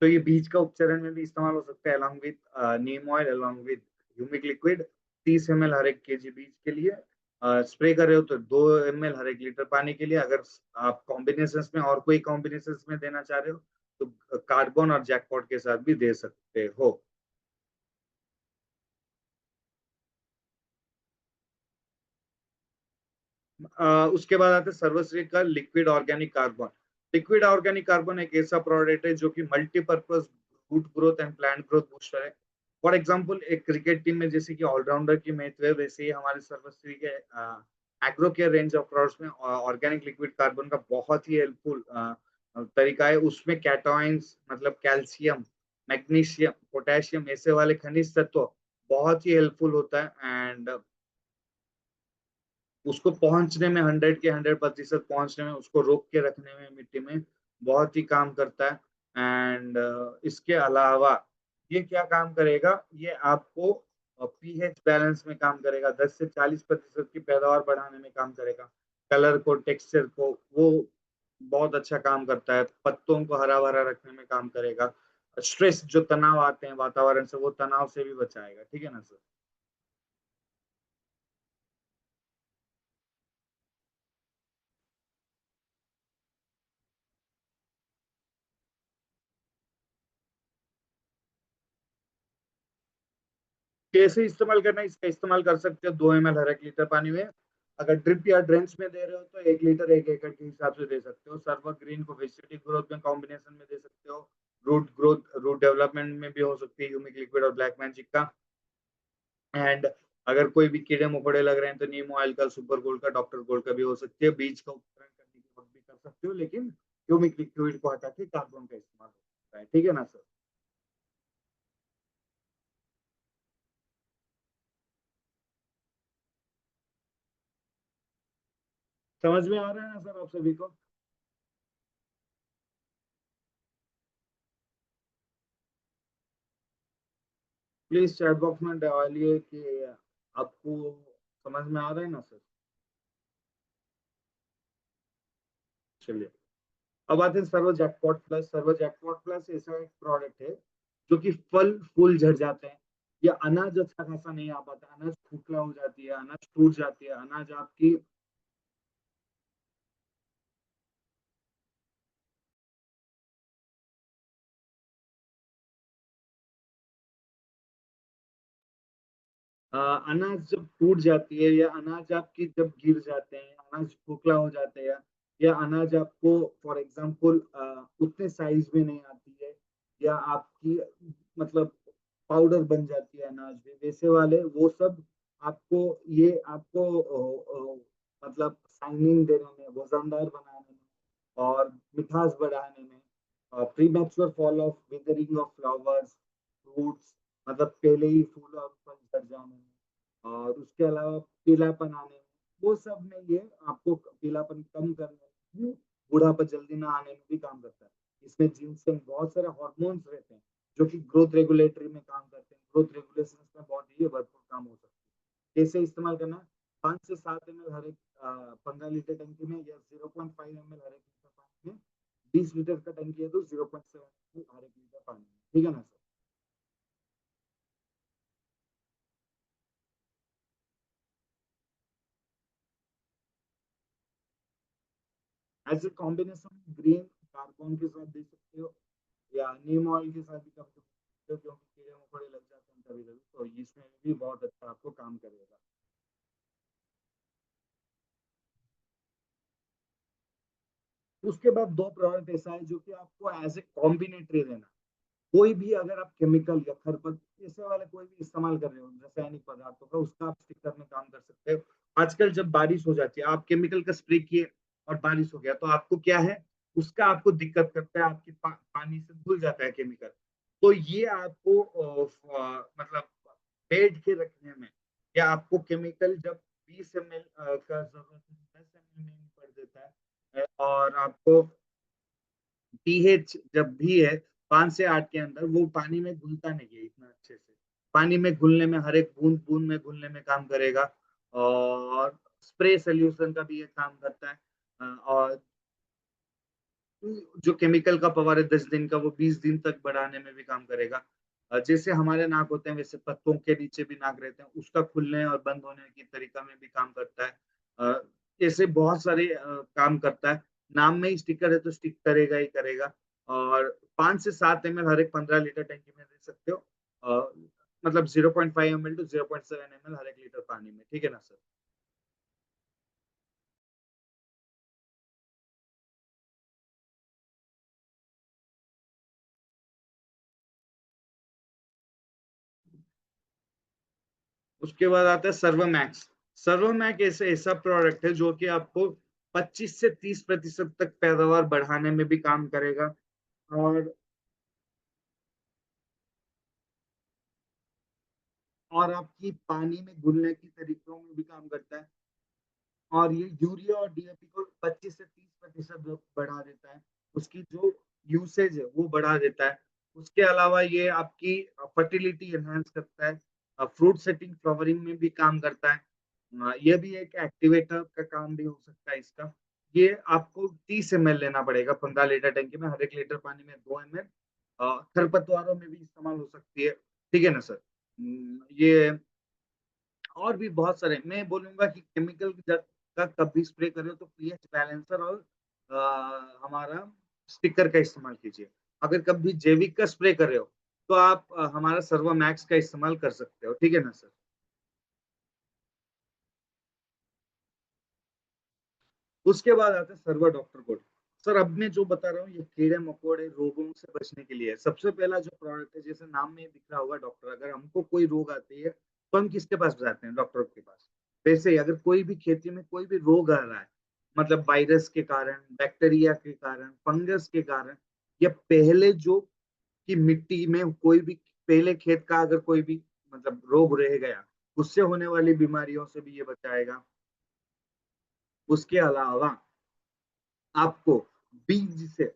तो ये बीज का उपचरण में भी इस्तेमाल हो सकता है, along with Neem oil, along with humic liquid, 30 ml हर एक केजी बीज के लिए। स्प्रे कर रहे हो तो 2 ml हर 1 लीटर पानी के लिए। अगर आप कॉम्बिनेशन में और कोई कॉम्बिनेशन में देना चाह रहे हो तो कार्बन और जैकपॉट के साथ भी दे सकते हो। उसके बाद आता है सर्वश्री का liquid organic carbon. Liquid organic carbon एक ऐसा प्रोडक्ट है जो कि multipurpose root growth and plant growth booster है। फॉर एग्जांपल एक क्रिकेट टीम में जैसे कि ऑलराउंडर की महत्व है, वैसे ही हमारे सर्वश्री के agro care range of products में ऑर्गेनिक लिक्विड कार्बन का बहुत ही हेल्पफुल तरीका है। उसमें कैटायंस मतलब कैल्शियम, मैग्नीशियम, पोटेशियम ऐसे वाले खनिज तत्व बहुत ही हेल्पफुल होता है। एंड उसको पहुंचने में 100% पहुंचने में, उसको रोक के रखने में मिट्टी में बहुत ही काम करता है। एंड इसके अलावा ये क्या काम करेगा, ये आपको पीएच बैलेंस में काम करेगा, 10 से 40% की पैदावार बढ़ाने में काम करेगा, कलर को, टेक्सचर को, वो बहुत अच्छा काम करता है, पत्तों को हरा भरा रखने में काम करेगा, स्ट्रेस जो तनाव आते हैं वातावरण से वो तनाव से भी बचाएगा। ठीक है ना सर? कैसे इस्तेमाल करना है, इसका इस्तेमाल कर सकते हो 2 ml हर 1 लीटर पानी में। अगर ड्रिप या ड्रेंच में दे रहे हो तो 1 लीटर 1 एकड़ के हिसाब से दे सकते हो। सर्वर ग्रीन को वेजिटेटिव ग्रोथ में कॉम्बिनेशन में दे सकते हो। रूट ग्रोथ, रूट डेवलपमेंट में भी हो सकती है ह्यूमिक लिक्विड और ब्लैक मैजिक का। एंड अगर कोई भी कीड़े मकोड़े लग रहे हैं तो नीम ऑयल का, सुपर गोल्ड का, डॉक्टर गोल्ड का भी हो सकती है। बीज का उपचारण करने के वक्त भी कर सकते हो, लेकिन ह्यूमिक लिक्विड को हटा के कार्बन का इस्तेमाल होता है। ठीक है ना सर? समझ में आ रहा है ना सर आप सभी को? प्लीज चैट बॉक्स में डालिए कि आपको समझ में आ रहा है ना सर। चलिए, अब आते हैं servo jackpot plus. Servo jackpot plus ऐसा एक प्रोडक्ट है जो कि फल फूल झड़ जाते हैं, या अनाज अच्छा खासा नहीं आ पाता, अनाज खोखला हो जाती है, अनाज टूट जाती है, अनाज आपकी अनाज जब टूट जाती है, या अनाज आपकी जब गिर जाते हैं, अनाज खोखला हो जाते हैं, या अनाज आपको फॉर एग्जांपल उतने साइज में नहीं आती है, या आपकी मतलब पाउडर बन जाती है अनाज में, वैसे वाले वो सब आपको, ये आपको मतलब शाइनिंग देने में, वजनदार बनाने में और मिठास बढ़ाने में, premature fall of withering of flowers, fruits, मतलब पहले ही फूल और फल झड़ जाने में, और उसके अलावा पीलापन आने में, वो सब में ये आपको पीलापन कम करने में, बुढ़ापा जल्दी ना आने में भी काम करता है। इसमें जिनसेंग, बहुत सारे हॉर्मोन्स रहते हैं जो कि ग्रोथ रेगुलेटरी में काम करते हैं, ग्रोथ रेगुलेशन में बहुत ही भरपूर काम हो सकता है। कैसे इस्तेमाल करना है? 5 से 7 ml हर एक 15 लीटर टंकी में, या 0.5 ml हर एक लीटर पानी में। 20 लीटर का टंकी है तो 0.7 ml हर एक लीटर पानी में। ठीक है ना sir? As a combination green carbon के साथ दे सकते हो, या नीम ऑयल के साथ भी कर सकते हो, क्योंकि कीड़े मकोड़े लग जाते हैं कभी कभी, तो इसमें भी बहुत अच्छा आपको काम करेगा। उसके बाद दो प्रोडक्ट ऐसा है जो कि आपको एज ए कॉम्बिनेटरी देना। कोई भी अगर आप केमिकल या खरपत ऐसे वाले कोई भी इस्तेमाल कर रहे हो रासायनिक पदार्थों का, उसका आप स्टिकर में काम कर सकते हो। आजकल जब बारिश हो जाती है, आप केमिकल का स्प्रे किए और बारिश हो गया, तो आपको क्या है, उसका आपको दिक्कत करता है, आपकी पानी से धुल जाता है केमिकल। तो ये आपको मतलब बैठ के रखने में, या आपको केमिकल जब 20 ml का जरूरत है, 10 ml में पड़ देता है, और आपको पीएच जब भी है 5 से 8 के अंदर, वो पानी में घुलता नहीं है इतना अच्छे से। पानी में घुलने में, हर एक बूंद बूंद में घुलने में काम करेगा। और स्प्रे सोल्यूशन का भी ये काम करता है। और जो केमिकल का पावर है 10 दिन का, वो 20 दिन तक बढ़ाने में भी काम करेगा। जैसे हमारे नाक होते हैं वैसे पत्तों के नीचे भी नाक रहते हैं, उसका खुलने और बंद होने की तरीका में भी काम करता है। ऐसे बहुत सारे काम करता है। नाम में ही स्टिकर है तो स्टिक करेगा ही करेगा। और 5 से 7 एमएल हर एक 15 लीटर टैंकी में दे सकते हो। मतलब 0.5 एमएल टू 0.7 एमएल हर एक लीटर पानी में, ठीक है ना सर? उसके बाद आता है सर्वोमैक्स। सर्वोमैक्स ऐसे ऐसा प्रोडक्ट है जो कि आपको 25 से 30% तक पैदावार बढ़ाने में भी काम करेगा। और आपकी पानी में घुलने की तरीकों में भी काम करता है। और ये यूरिया और डीएपी को 25 से 30% बढ़ा देता है। उसकी जो यूसेज है वो बढ़ा देता है। उसके अलावा ये आपकी फर्टिलिटी एनहांस करता है। फ्रूट सेटिंग फ्लावरिंग में भी काम करता है। ये भी एक एक्टिवेटर का काम भी हो सकता है इसका। ये आपको 30 ml लेना पड़ेगा 15 लीटर टैंकी में, हर एक लीटर पानी में 2 ml। खरपतवारों में भी इस्तेमाल हो सकती है, ठीक है ना सर? ये और भी बहुत सारे, मैं बोलूंगा कि केमिकल का कभी स्प्रे करें तो पीएच बैलेंसर और हमारा स्टिकर का इस्तेमाल कीजिए। अगर कभी जैविक का स्प्रे कर रहे हो तो आप हमारा सर्वोमैक्स का इस्तेमाल कर सकते हो, ठीक है ना सर? उसके बाद आता है सर्वर डॉक्टर कोड। सर अब मैं जो बता रहा हूँ ये कीड़े मकोड़े रोगों से बचने के लिए है। सबसे पहला जो प्रोडक्ट है, जैसे नाम में दिख रहा होगा डॉक्टर, अगर हमको कोई रोग आती है तो हम किसके पास जाते हैं? डॉक्टर के पास। वैसे ही अगर कोई भी खेती में कोई भी रोग आ रहा है, मतलब वायरस के कारण, बैक्टीरिया के कारण, फंगस के कारण, या पहले जो कि मिट्टी में कोई भी पहले खेत का अगर कोई भी मतलब रोग रह गया, उससे होने वाली बीमारियों से भी ये बचाएगा। उसके अलावा आपको बीज से,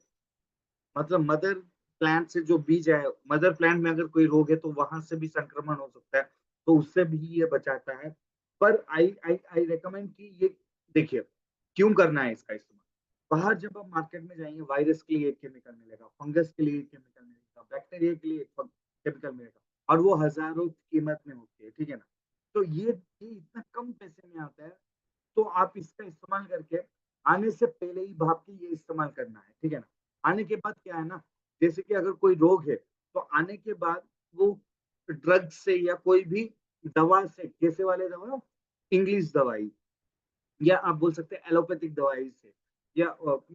मतलब मदर प्लांट से जो बीज है, मदर प्लांट में अगर कोई रोग है तो वहां से भी संक्रमण हो सकता है, तो उससे भी ये बचाता है। पर आई आई आई रेकमेंड कि ये देखिए क्यों करना है इसका इस्तेमाल। बाहर जब आप मार्केट में जाएंगे, वायरस के लिए एक केमिकल मिलेगा, फंगस के लिए एक केमिकल मिलेगा, बैक्टीरिया के लिए एक केमिकल मिलेगा, और वो हजारों की कीमत में होती है, ठीक है ना? तो ये इतना कम पैसे में आता है, तो आप इसका इस्तेमाल करके आने से पहले ही भाप के ये इस्तेमाल करना है, ठीक है ना? आने के बाद क्या है ना, जैसे कि अगर कोई रोग है तो आने के बाद वो ड्रग से या कोई भी दवा से, कैसे वाले दवा, इंग्लिश दवाई, या आप बोल सकते हैं एलोपैथिक दवाई से, या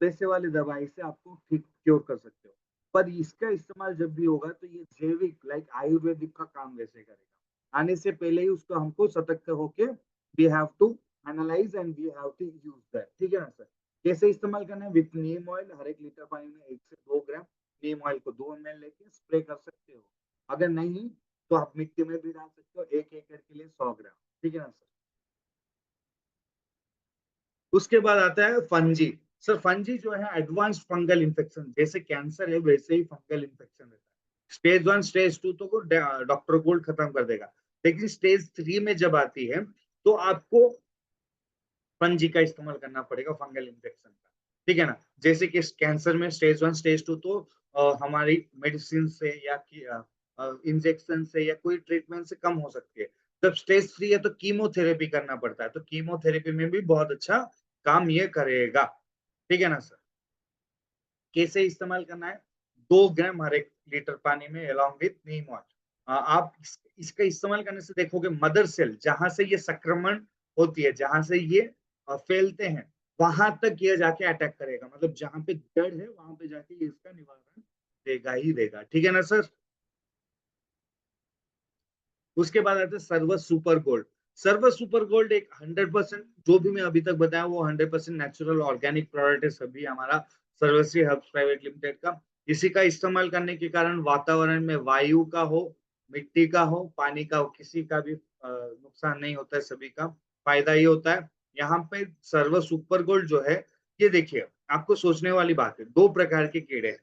वैसे वाले दवाई से आपको ठीक क्योर कर सकते हो। पर इसका इस्तेमाल जब भी होगा तो ये जैविक लाइक आयुर्वेदिक का काम वैसे करेगा। आने से पहले ही उसको हमको सतर्क होके we have to analyse and we have to use that, ठीक है ना सर? कैसे इस्तेमाल करना है? विथ नीम ऑयल हर एक लीटर पानी में 1 से 2 ग्राम नीम ऑयल को 2 ml लेके स्प्रे कर सकते हो। अगर नहीं तो आप मिट्टी में भी डाल सकते हो, 1 एकड़ के लिए 100 ग्राम, ठीक है ना सर? उसके बाद आता है फंजी। सर फंजी जो है एडवांस फंगल इन्फेक्शन, जैसे कैंसर है वैसे ही फंगल इन्फेक्शन रहता है। स्टेज 1 स्टेज 2 तो को डॉक्टर गोल्ड खत्म कर देगा, लेकिन स्टेज 3 में जब आती है तो आपको फंजी का इस्तेमाल करना पड़ेगा फंगल इन्फेक्शन का, ठीक है ना? जैसे कि कैंसर में स्टेज 1 स्टेज 2 तो हमारी मेडिसिन से या इंजेक्शन से या कोई ट्रीटमेंट से कम हो सकती है। जब स्टेज 3 है तो कीमोथेरेपी करना पड़ता है, तो कीमोथेरेपी में भी बहुत अच्छा काम ये करेगा, ठीक है ना सर? कैसे इस्तेमाल करना है? 2 ग्राम हर एक लीटर पानी में अलोंग विथ नीम ऑयल। आप इसका इस्तेमाल करने से देखोगे मदर सेल जहां से ये संक्रमण होती है, जहां से ये फैलते हैं, वहां तक ये जाके अटैक करेगा। मतलब जहां पे जड़ है वहां पे जाके ये इसका निवारण देगा ही देगा, ठीक है ना सर? उसके बाद आता है server super gold. Server super gold एक 100%, जो भी मैं अभी तक बताया वो 100% नेचुरल ऑर्गेनिक प्रोडक्ट है, सभी हमारा सर्वश्री हर्ब्स प्राइवेट लिमिटेड का। इसी का इस्तेमाल करने के कारण वातावरण में वायु का हो, मिट्टी का हो, पानी का हो, किसी का भी नुकसान नहीं होता है, सभी का फायदा ही होता है। यहाँ पे सर्वर सुपर गोल्ड जो है, ये देखिए आपको सोचने वाली बात है, 2 प्रकार के कीड़े हैं,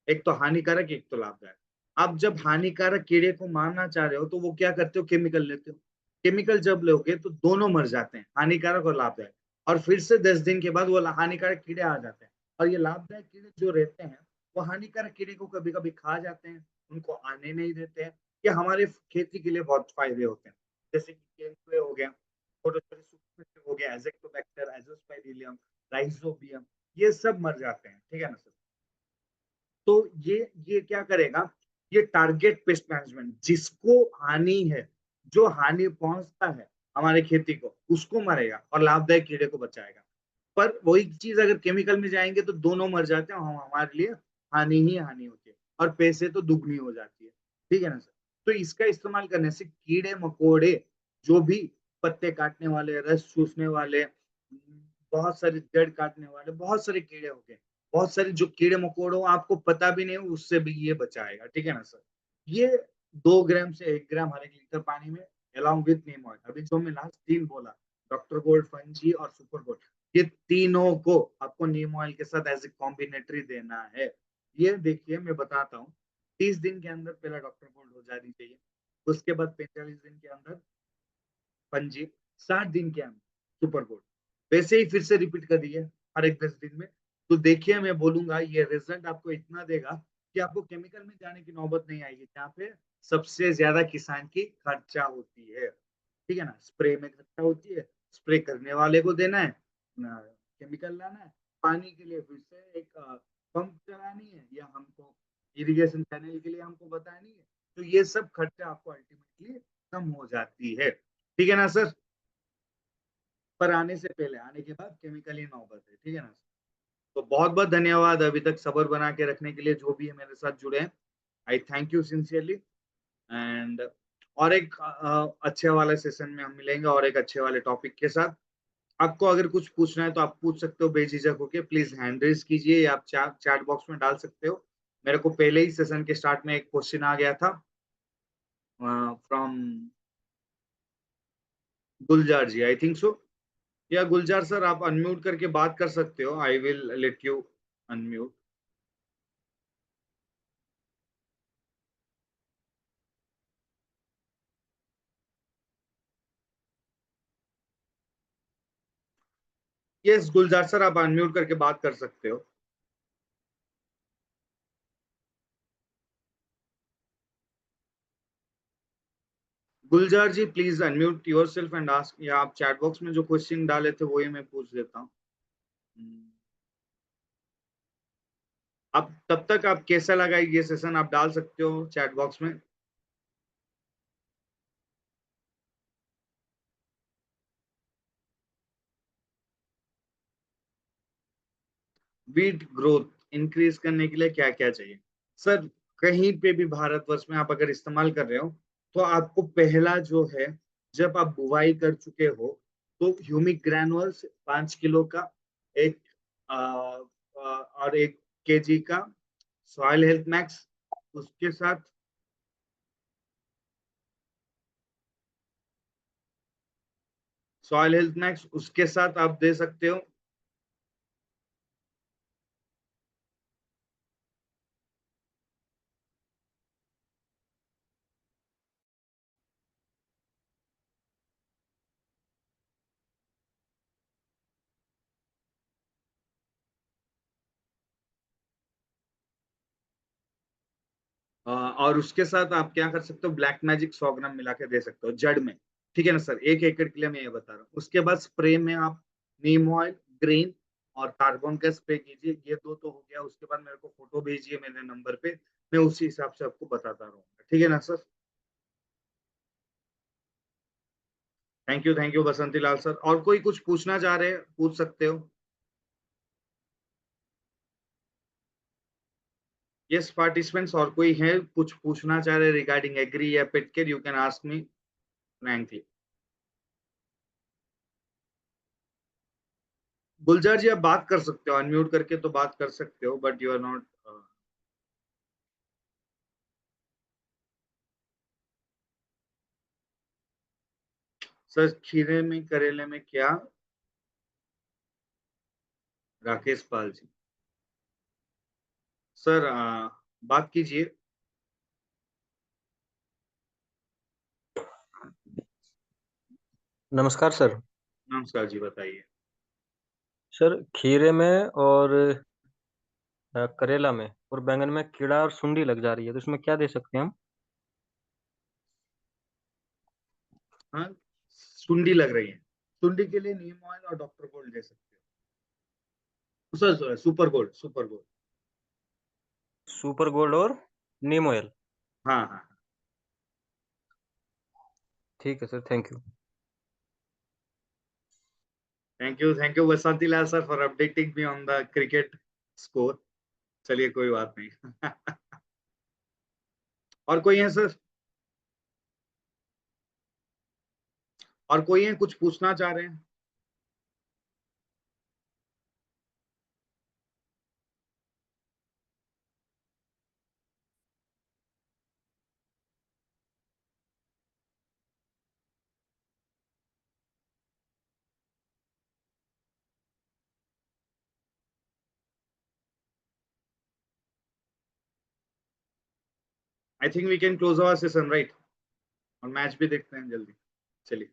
एक तो हानिकारक एक तो लाभदायक। आप जब हानिकारक कीड़े को मारना चाह रहे हो तो वो क्या करते हो? केमिकल लेते हो। केमिकल जब लोगे तो दोनों मर जाते हैं, हानिकारक और लाभदायक। और फिर से 10 दिन के बाद वो हानिकारक कीड़े आ जाते हैं। और ये लाभदायक कीड़े जो रहते हैं वो हानिकारक कीड़े को कभी कभी खा जाते हैं, उनको आने नहीं देते हैं। ये हमारे खेती के लिए बहुत फायदे होते हैं, जैसे कि केंचुए हो गया, छोटे छोटे सूक्ष्म हो गया, एजेक्टोबैक्टर, एजोस्पाइरिलियम, राइजोबियम, ये सब मर जाते हैं, ठीक है ना सर। तो ये क्या करेगा, ये टारगेट पेस्ट मैनेजमेंट, जिसको हानि है, जो हानि पहुंचता है हमारे खेती को, उसको मारेगा और लाभदायक कीड़े को बचाएगा। पर वही चीज अगर केमिकल में जाएंगे तो दोनों मर जाते हैं, हमारे लिए हानि ही हानि होती है और पैसे तो दुगनी हो जाती है, ठीक है ना सर। तो इसका इस्तेमाल करने से कीड़े मकोड़े, जो भी पत्ते काटने वाले, रस चूसने वाले, बहुत सारे जड़ काटने वाले, बहुत सारे कीड़े हो गए, बहुत सारे जो कीड़े मकोड़ों आपको पता भी नहीं, उससे भी ये बचाएगा, ठीक है ना सर। ये 2 ग्राम से 1 ग्राम हर 1 लीटर पानी में अलॉन्ग विथ नीम ऑयल, अभी जो मैं लास्ट 3 बोला, डॉक्टर गोल्ड, फंजी और सुपर गोल्ड, ये तीनों को आपको नीम ऑयल के साथ एज ए कॉम्बिनेटरी देना है। ये देखिए मैं बताता हूँ, 30 दिन के अंदर पहला डॉक्टर गोल्ड हो जानी चाहिए, उसके बाद 45 दिन के अंदर फंजी, 60 दिन के अंदर सुपर गोल्ड, वैसे ही फिर से रिपीट कर दिए हर एक 10 दिन में। तो देखिए मैं बोलूंगा ये रिजल्ट आपको इतना देगा कि आपको केमिकल में जाने की नौबत नहीं आएगी, जहाँ पे सबसे ज्यादा किसान की खर्चा होती है, ठीक है ना। स्प्रे में खर्चा होती है, स्प्रे करने वाले को देना है ना, केमिकल लाना है, पानी के लिए फिर से एक पंप चलानी है, या हमको इरिगेशन चैनल के लिए हमको बतानी है। तो ये सब खर्चा आपको अल्टीमेटली कम हो जाती है, ठीक है ना सर। पर आने से पहले, आने के बाद केमिकल ही नौबत है, ठीक है ना। तो बहुत बहुत धन्यवाद अभी तक सब्र बना के रखने के लिए, जो भी है मेरे साथ जुड़े हैं, आई थैंक यू सिंसियरली। एंड और एक अच्छे वाले सेशन में हम मिलेंगे और एक अच्छे वाले टॉपिक के साथ। आपको अगर कुछ पूछना है तो आप पूछ सकते हो बेझिझक होके, प्लीज हैंड रेज कीजिए या आप चैट बॉक्स में डाल सकते हो। मेरे को पहले ही सेशन के स्टार्ट में एक क्वेश्चन आ गया था from Gulzar ji, I think so. या गुलजार सर आप अनम्यूट करके बात कर सकते हो, I will let you unmute. Yes Gulzar sir आप अनम्यूट करके बात कर सकते हो। Gulzar ji please unmute yourself and ask, या आप चैट बॉक्स में जो क्वेश्चन डाले थे वही मैं पूछ देता हूँ। अब तब तक आप कैसा लगा ये सेशन आप डाल सकते हो चैट बॉक्स में। वीट ग्रोथ इंक्रीज करने के लिए क्या क्या चाहिए सर। कहीं पे भी भारतवर्ष में आप अगर इस्तेमाल कर रहे हो, तो आपको पहला जो है, जब आप बुवाई कर चुके हो, तो ह्यूमिक ग्रैनुअल्स 5 किलो का, एक और 1 केजी का सॉइल हेल्थ मैक्स, उसके साथ सॉइल हेल्थ मैक्स उसके साथ आप दे सकते हो। और उसके साथ आप क्या कर सकते हो, ब्लैक मैजिक 100 ग्राम मिला के दे सकते हो जड़ में, ठीक है ना सर। 1 एकड़ के लिए मैं ये बता रहा हूँ। उसके बाद स्प्रे में आप नीम ऑयल, ग्रीन और कार्बन का स्प्रे कीजिए। ये दो तो हो गया, उसके बाद मेरे को फोटो भेजिए मेरे नंबर पे, मैं उसी हिसाब से आपको बताता रहूंगा, ठीक है ना sir. Thank you Basanti Lal sir. और कोई कुछ पूछना चाह रहे हैं पूछ सकते हो। यस पार्टिसिपेंट्स, और कोई है कुछ पूछना चाह रहे रिगार्डिंग एग्री या pet care, you can ask me frankly. Gulzar ji आप बात कर सकते हो, अनम्यूट करके तो बात कर सकते हो, but you are not. Sir खीरे में करेले में क्या, राकेश पाल जी। सर बात कीजिए। नमस्कार सर। नमस्कार जी बताइए। सर खीरे में और करेला में और बैंगन में कीड़ा और सुंडी लग जा रही है, तो इसमें क्या दे सकते हैं हम? हाँ, सुंडी लग रही है, सुंडी के लिए नीम ऑयल और डॉक्टर गोल्ड दे सकते हो sir, super gold, super gold. Super gold और नीम ऑयल। हाँ हाँ। ठीक है sir, thank you. Thank you Basanti Lal sir for updating me on the cricket score. चलिए कोई बात नहीं। और कोई है सर? और कोई है कुछ पूछना चाह रहे हैं? I think we can close our session right, और मैच भी देखते हैं जल्दी। चलिए,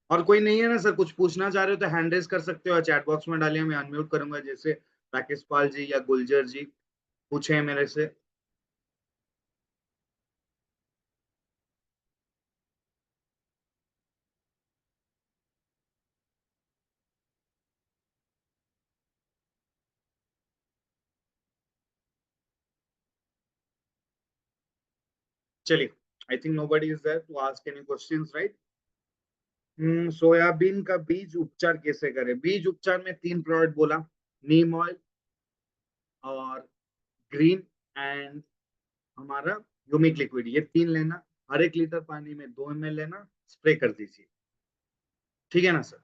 और कोई नहीं है ना सर, कुछ पूछना चाह रहे हो तो हैंड रेज कर सकते हो, चैट बॉक्स में डालिए, मैं अनम्यूट करूंगा, जैसे राकेश पाल जी या गुलजर जी पूछे हैं मेरे से। चलिए, I think nobody is there to ask any questions right. Soybean का बीज उपचार कैसे करें? बीज उपचार में 3 प्रोडक्ट बोला, नीम ऑयल और ग्रीन एंड हमारा ह्यूमिक लिक्विड, ये 3 लेना, हर 1 लीटर पानी में 2 ml लेना, स्प्रे कर दीजिए। ठीक है ना सर?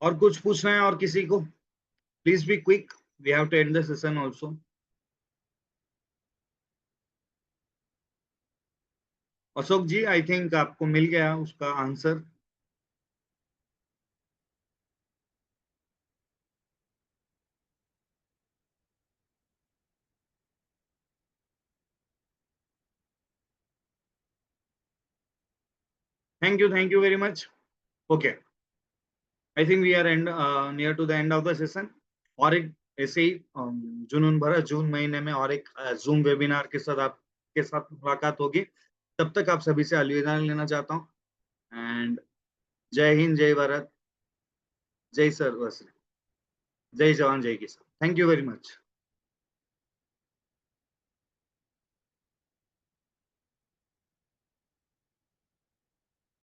और कुछ पूछना है और किसी को? Please be quick, we have to end the session also. Ashok ji, I think आपको मिल गया उसका answer. Thank you very much. Okay, I think we are end near to the end of the session. और एक ऐसे ही जुनून भरा जून महीने में और एक जूम वेबिनार के साथ आपके साथ मुलाकात होगी। तब तक आप सभी से अलविदा लेना चाहता हूँ। एंड जय हिंद, जय भारत, जय सर, जय जवान, जय किसान। Thank you very much.